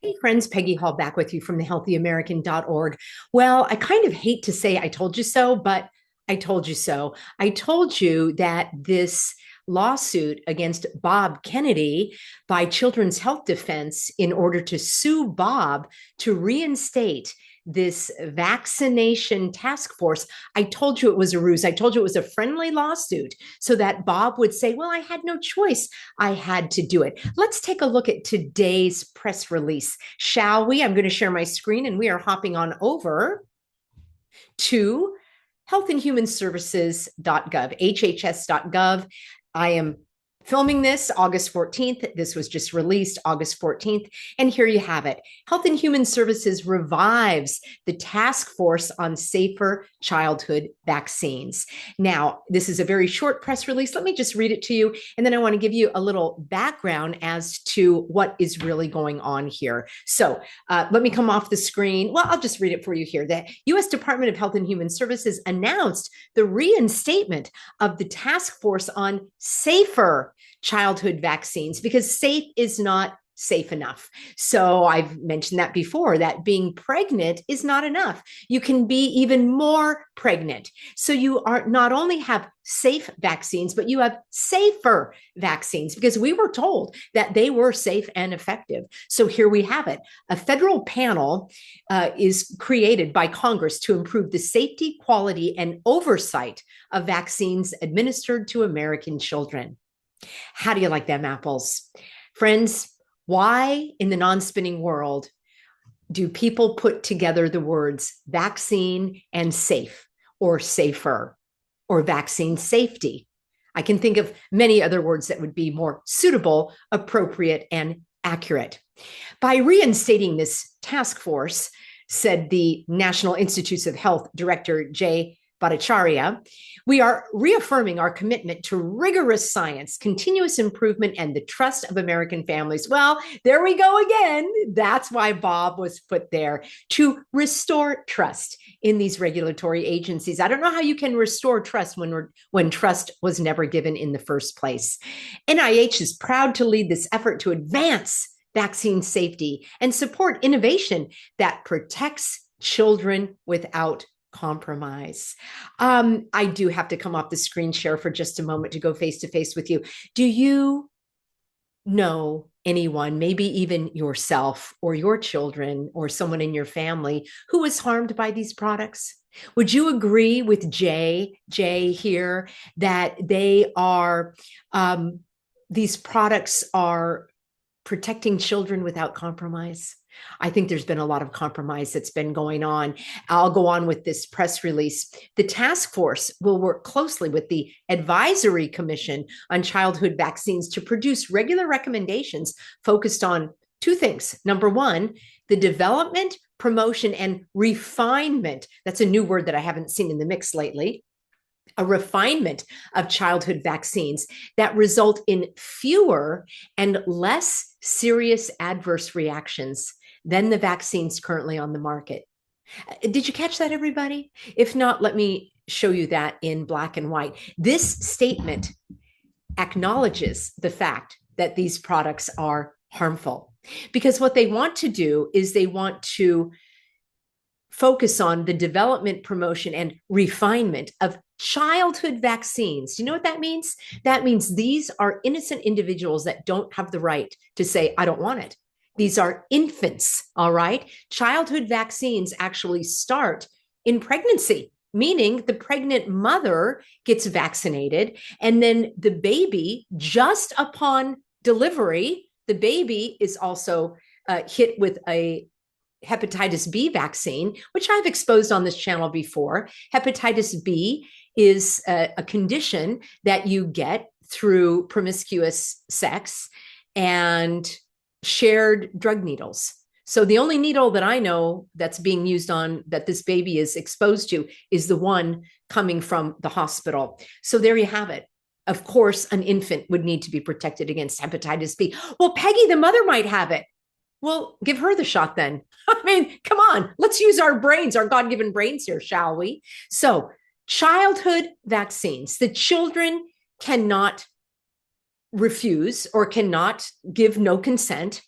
Hey friends, Peggy Hall back with you from thehealthyamerican.org. Well, I kind of hate to say I told you so, but I told you so. I told you that this lawsuit against Bob Kennedy by Children's Health Defense in order to sue Bob to reinstate this vaccination task force. I told you it was a ruse. I told you it was a friendly lawsuit so that Bob would say, well, I had no choice. I had to do it. Let's take a look at today's press release, shall we? I'm going to share my screen and we are hopping on over to healthandhumanservices.gov, hhs.gov. I am filming this August 14th. This was just released August 14th. And here you have it. Health and Human Services revives the task force on safer childhood vaccines. Now, this is a very short press release. Let me just read it to you. And then I want to give you a little background as to what is really going on here. So let me come off the screen. Well, I'll just read it for you here. The U.S. Department of Health and Human Services announced the reinstatement of the task force on safer childhood vaccines because safe is not safe enough. So I've mentioned that before, that being pregnant is not enough. You can be even more pregnant. So you are not only have safe vaccines, but you have safer vaccines because we were told that they were safe and effective. So here we have it. A federal panel is created by Congress to improve the safety, quality, and oversight of vaccines administered to American children. How do you like them apples? Friends, why in the non-spinning world do people put together the words vaccine and safe or safer or vaccine safety? I can think of many other words that would be more suitable, appropriate, and accurate. By reinstating this task force, said the National Institutes of Health Director Jay Bhattacharya, we are reaffirming our commitment to rigorous science, continuous improvement, and the trust of American families. Well, there we go again. That's why Bob was put there, to restore trust in these regulatory agencies. I don't know how you can restore trust when trust was never given in the first place. NIH is proud to lead this effort to advance vaccine safety and support innovation that protects children without compromise. I do have to come off the screen share for just a moment to go face to face with you. Do you know anyone, maybe even yourself or your children or someone in your family who was harmed by these products? Would you agree with Jay here that these products are protecting children without compromise? I think there's been a lot of compromise that's been going on. I'll go on with this press release. The task force will work closely with the Advisory Commission on Childhood Vaccines to produce regular recommendations focused on two things. Number one, the development, promotion, and refinement. That's a new word that I haven't seen in the mix lately. A refinement of childhood vaccines that result in fewer and less serious adverse reactions than the vaccines currently on the market. Did you catch that, everybody? If not, let me show you that in black and white. This statement acknowledges the fact that these products are harmful because what they want to do is they want to focus on the development, promotion, and refinement of childhood vaccines. Do you know what that means? That means these are innocent individuals that don't have the right to say, I don't want it. These are infants, all right? Childhood vaccines actually start in pregnancy, meaning the pregnant mother gets vaccinated, and then the baby, just upon delivery, the baby is also hit with a hepatitis B vaccine, which I've exposed on this channel before. Hepatitis B is a condition that you get through promiscuous sex and shared drug needles. So the only needle that I know that's being used on that this baby is exposed to is the one coming from the hospital. So there you have it. Of course, an infant would need to be protected against hepatitis B. Well, Peggy, the mother might have it. Well, give her the shot then. I mean, come on, let's use our brains, our God-given brains here, shall we? So childhood vaccines, the children cannot refuse or cannot give no consent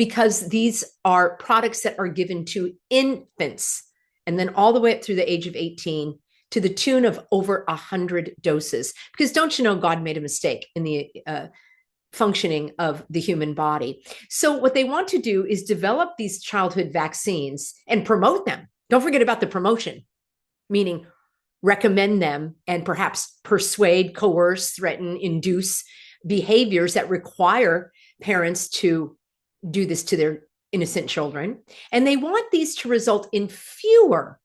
because these are products that are given to infants and then all the way up through the age of 18 to the tune of over 100 doses. Because don't you know, God made a mistake in the functioning of the human body. So what they want to do is develop these childhood vaccines and promote them. Don't forget about the promotion, meaning recommend them and perhaps persuade, coerce, threaten, induce behaviors that require parents to do this to their innocent children. And they want these to result in fewer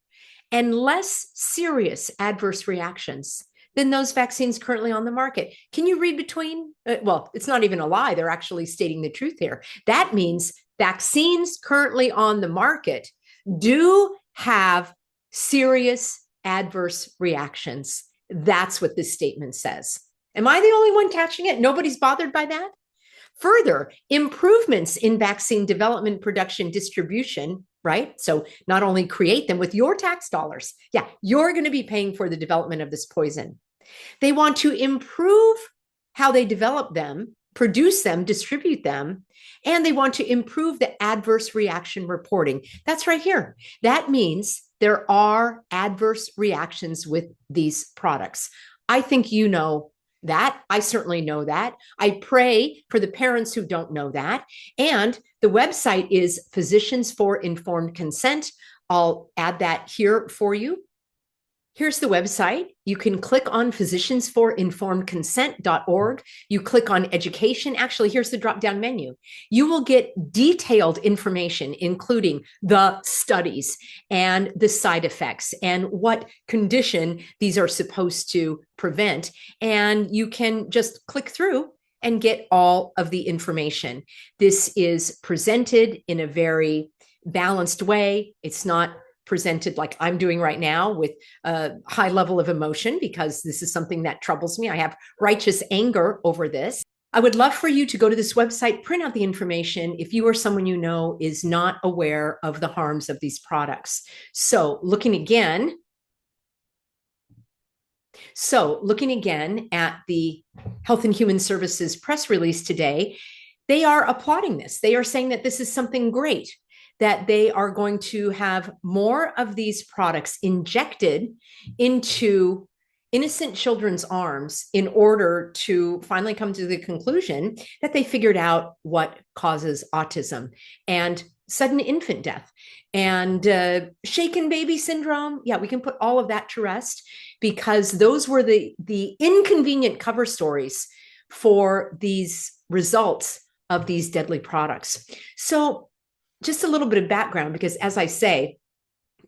and less serious adverse reactions than those vaccines currently on the market. Can you read between? Well, it's not even a lie. They're actually stating the truth here. That means vaccines currently on the market do have serious adverse reactions. That's what this statement says. Am I the only one catching it? Nobody's bothered by that? Further, improvements in vaccine development, production, distribution, right? So not only create them with your tax dollars, yeah, you're going to be paying for the development of this poison. They want to improve how they develop them, produce them, distribute them, and they want to improve the adverse reaction reporting. That's right here. That means there are adverse reactions with these products. I think you know that. I certainly know that. I pray for the parents who don't know that. And the website is Physicians for Informed Consent. I'll add that here for you. Here's the website. You can click on physiciansforinformedconsent.org. You click on education. Actually, here's the drop-down menu. You will get detailed information, including the studies and the side effects and what condition these are supposed to prevent. And you can just click through and get all of the information. This is presented in a very balanced way. It's not presented like I'm doing right now with a high level of emotion, because this is something that troubles me. I have righteous anger over this. I would love for you to go to this website, print out the information if you or someone you know is not aware of the harms of these products. So looking again at the Health and Human Services press release today, they are applauding this. They are saying that this is something great, that they are going to have more of these products injected into innocent children's arms in order to finally come to the conclusion that they figured out what causes autism and sudden infant death and shaken baby syndrome. Yeah, we can put all of that to rest, because those were the inconvenient cover stories for these results of these deadly products. So just a little bit of background, because as I say,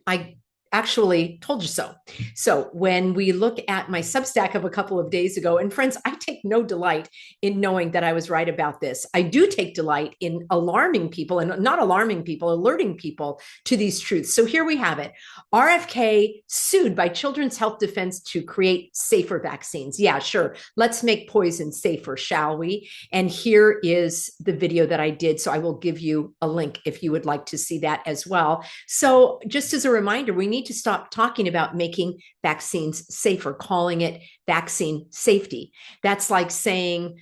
I actually told you so. So when we look at my Substack of a couple of days ago, and friends, I take no delight in knowing that I was right about this. I do take delight in alarming people, and not alarming people, alerting people to these truths. So here we have it. RFK sued by Children's Health Defense to create safer vaccines. Yeah, sure. Let's make poison safer, shall we? And here is the video that I did. So I will give you a link if you would like to see that as well. So just as a reminder, we need to stop talking about making vaccines safer, calling it vaccine safety. That's like saying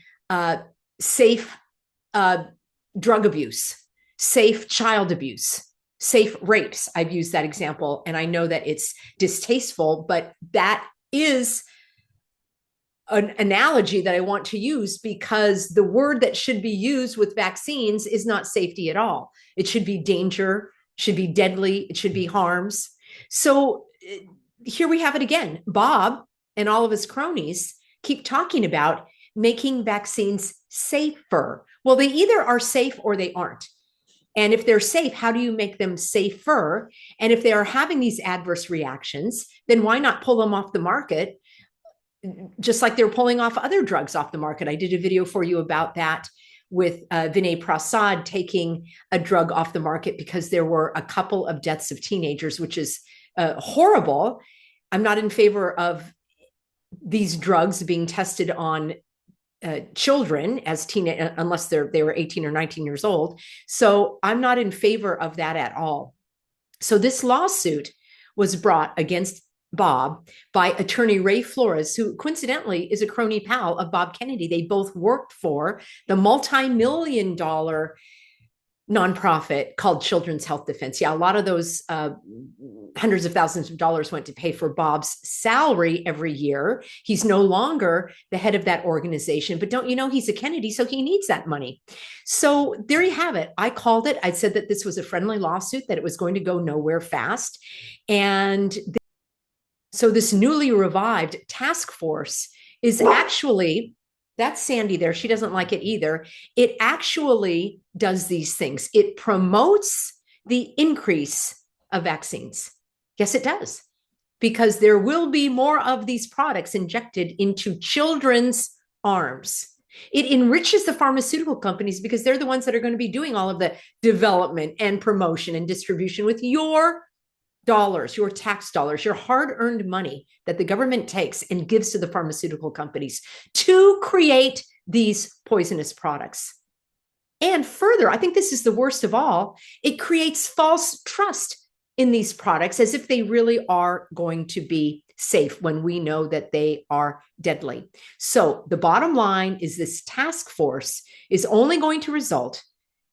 safe drug abuse, safe child abuse, safe rapes. I've used that example, and I know that it's distasteful, but that is an analogy that I want to use, because the word that should be used with vaccines is not safety at all. It should be danger, should be deadly, it should be harms. So here we have it again. Bob and all of his cronies keep talking about making vaccines safer. Well, they either are safe or they aren't. And if they're safe, how do you make them safer? And if they are having these adverse reactions, then why not pull them off the market, just like they're pulling off other drugs off the market? I did a video for you about that, with Vinay Prasad taking a drug off the market because there were a couple of deaths of teenagers, which is horrible. I'm not in favor of these drugs being tested on children as unless they were 18 or 19 years old. So I'm not in favor of that at all. So this lawsuit was brought against Bob by attorney Ray Flores, who coincidentally is a crony pal of Bob Kennedy. They both worked for the multi-million-dollar nonprofit called Children's Health Defense. Yeah, a lot of those hundreds of thousands of dollars went to pay for Bob's salary every year. He's no longer the head of that organization, but don't you know he's a Kennedy, so he needs that money. So there you have it. I called it. I said that this was a friendly lawsuit, that it was going to go nowhere fast. And so this newly revived task force is actually, that's Sandy there. She doesn't like it either. It actually does these things. It promotes the increase of vaccines. Yes, it does. Because there will be more of these products injected into children's arms. It enriches the pharmaceutical companies because they're the ones that are going to be doing all of the development and promotion and distribution with your dollars, your tax dollars, your hard-earned money that the government takes and gives to the pharmaceutical companies to create these poisonous products. And further, I think this is the worst of all, it creates false trust in these products as if they really are going to be safe when we know that they are deadly. So the bottom line is this task force is only going to result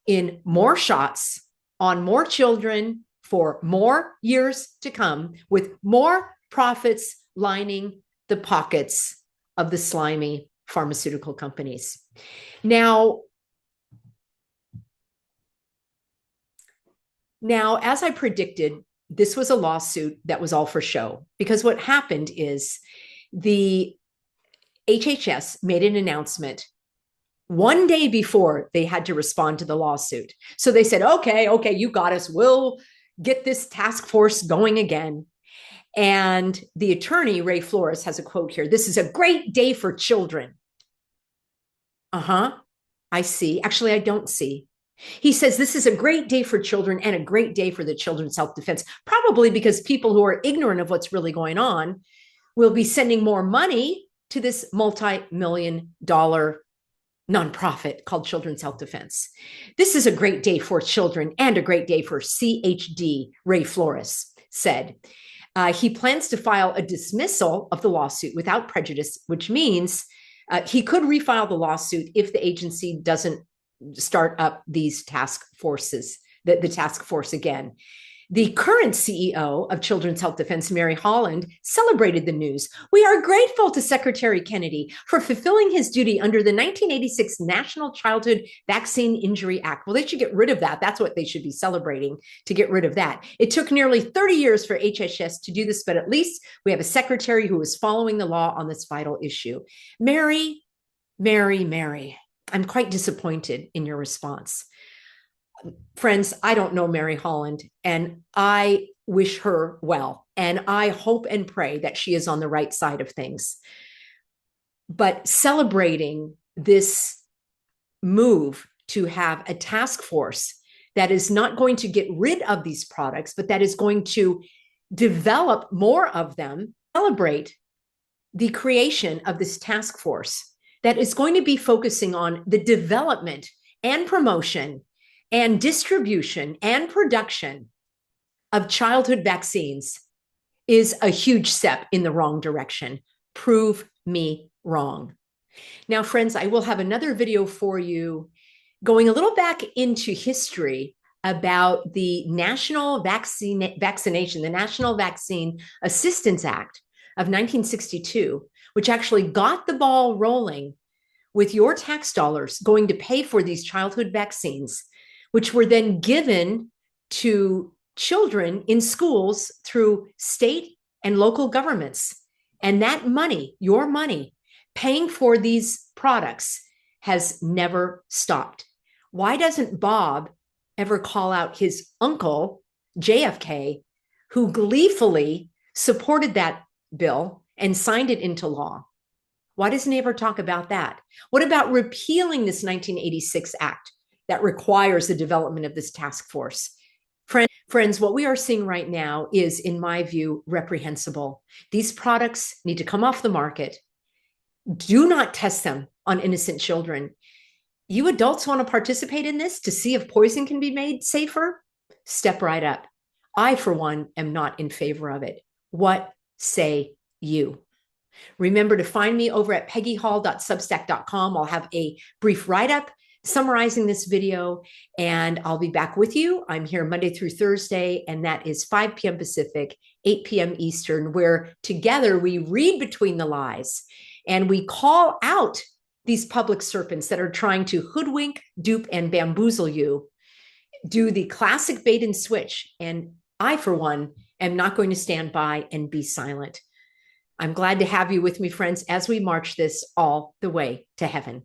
in more shots on more children for more years to come, with more profits lining the pockets of the slimy pharmaceutical companies. Now, as I predicted, this was a lawsuit that was all for show, because what happened is the HHS made an announcement one day before they had to respond to the lawsuit. So they said, okay, you got us. We'll get this task force going again. And the attorney, Ray Flores, has a quote here. This is a great day for children. I see. Actually, I don't see. He says this is a great day for children and a great day for the Children's Health Defense, probably because people who are ignorant of what's really going on will be sending more money to this multi-million-dollar nonprofit called Children's Health Defense. This is a great day for children and a great day for CHD, Ray Flores said. He plans to file a dismissal of the lawsuit without prejudice, which means he could refile the lawsuit if the agency doesn't start up these task forces, the task force again. The current CEO of Children's Health Defense, Mary Holland, celebrated the news. We are grateful to Secretary Kennedy for fulfilling his duty under the 1986 National Childhood Vaccine Injury Act. Well, they should get rid of that. That's what they should be celebrating, to get rid of that. It took nearly 30 years for HHS to do this, but at least we have a secretary who is following the law on this vital issue. Mary, I'm quite disappointed in your response. Friends, I don't know Mary Holland, and I wish her well, and I hope and pray that she is on the right side of things. But celebrating this move to have a task force that is not going to get rid of these products, but that is going to develop more of them, celebrate the creation of this task force that is going to be focusing on the development and promotion and distribution and production of childhood vaccines is a huge step in the wrong direction. Prove me wrong. Now, friends, I will have another video for you going a little back into history about the National Vaccination, the National Vaccine Assistance Act of 1962, which actually got the ball rolling with your tax dollars going to pay for these childhood vaccines, which were then given to children in schools through state and local governments. And that money, your money, paying for these products has never stopped. Why doesn't Bob ever call out his uncle, JFK, who gleefully supported that bill and signed it into law? Why doesn't he ever talk about that? What about repealing this 1986 act that requires the development of this task force? Friends, what we are seeing right now is, in my view, reprehensible. These products need to come off the market. Do not test them on innocent children. You adults want to participate in this to see if poison can be made safer? Step right up. I, for one, am not in favor of it. What say you? Remember to find me over at peggyhall.substack.com. I'll have a brief write-up summarizing this video, and I'll be back with you. I'm here Monday through Thursday, and that is 5 p.m. Pacific, 8 p.m. Eastern, where together we read between the lies and we call out these public serpents that are trying to hoodwink, dupe, and bamboozle you. Do the classic bait and switch. And I, for one, am not going to stand by and be silent. I'm glad to have you with me, friends, as we march this all the way to heaven.